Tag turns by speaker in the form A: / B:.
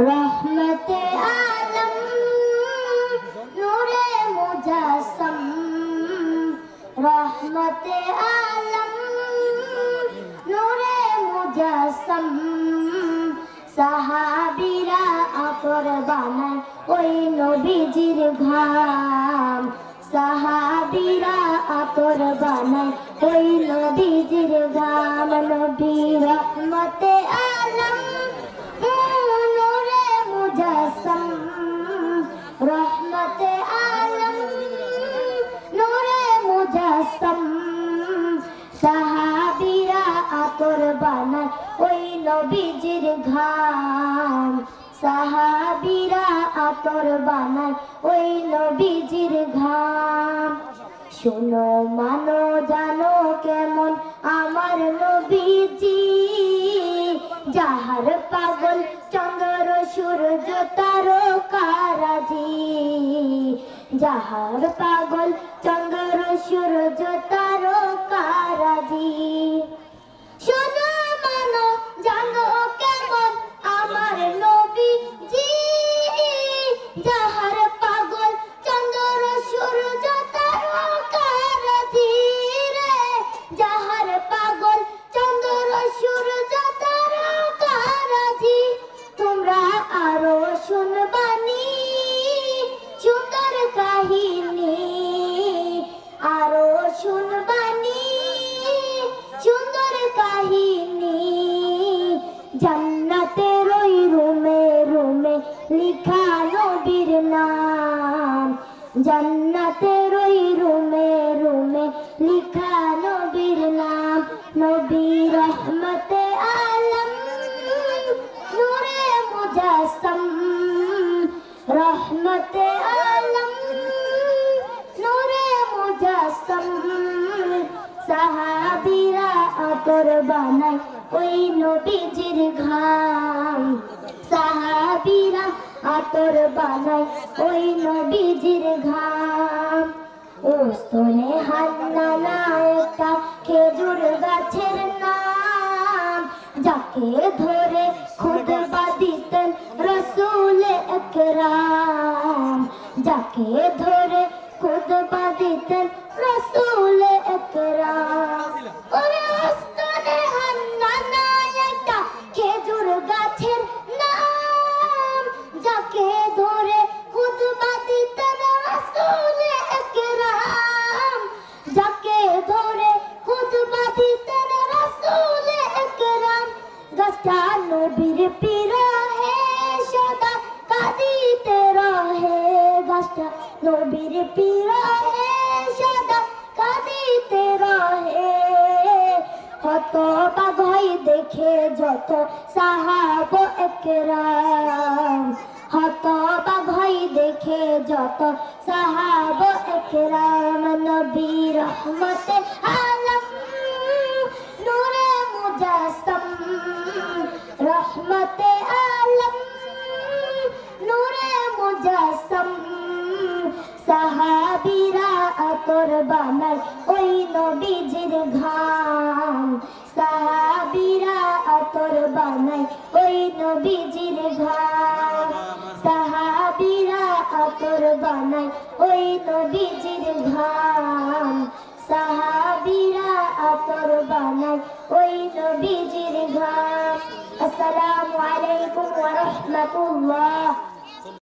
A: रहमते आलम नूरे मुजस्सम रहमते आलम नूरे मुजस्सम সাহাবীরা আতর বানায় ওই নবীজির ঘাম সাহাবীরা আতর বানায় ওই নবীজির ঘাম নবী রহমতে আলম নূরে মুজস্সম রহমতে আলম নূরে মুজস্সম সাহাবীরা আতর বানায় ওই নবীজির ঘাম সাহাবীরা আতর বানায় ওই নবীজির ঘাম শোনো মানো জানো কেমন আমার নবীজি যাহার পাগল চন্দ্র সূর্য তারকারাজি যাহার পাগল চন্দ্র সূর্য তারকারাজি শোনো মানো জানো কেমন আমার নবীজি যাহার পাগল চন্দ্র সূর্য তারকারাজি রে যাহার পাগল চন্দ্র সূর্য তারকারাজি তোমরা আরো শুনবানি সুন্দর কাহিনী আরো শুনবানি সুন্দর কাহিনী জান্নাতের ওই রুমে রুমে লিখা নবীর নাম জান্নাতের ওই রুমে রুমে লিখা নবীর নাম নবী রহমতে আলম নূরে মুজস্সম রহমতে আলম নূরে মুজস্সম সাহাবীরা আতর বানায় ওই নবীজির ঘাম সাহাবীরা আতর বানায় ওই নবীজির ঘাম ওস্তনে হান্নানা একটা খেজুর গাছের নাম যাকে ধরে খুতবা দিতেন রাসূল আকরাম যাকে ধরে খুতবা দিতেন রাসূল আকরাম ওরে ওস্তনে হান্নানা একটা খেজুর গাছের নাম যাকে ধরে খুতবা দিতেন রাসূল আকরাম যাকে ধরে খুতবা দিতেন রাসূল আকরাম গাছটা নবীর পিরাহে সদা কাঁদিতে রহে গাছটা নবীর পিরাহে সদা কাঁদিতে রহে হতবাক হয়ে দেখে যত সাহাবা একরাম হতবাক হয়ে দেখে যত সাহাবা একরাম নবী রহমতে আলম নূরে মুজস্সম রহমতে আলম নূরে মুজস্সম সাহাবীরা আতর বানায় ওই নবীজির ঘাম সাহাবীরা আতর বানায় ওই নবীজির ঘাম সাহাবীরা আতর বানায় ওই নবীজির ঘাম সাহাবীরা আতর বানায় ওই নবীজির ঘাম আসসালামু আলাইকুম ওয়া রাহমাতুল্লাহ।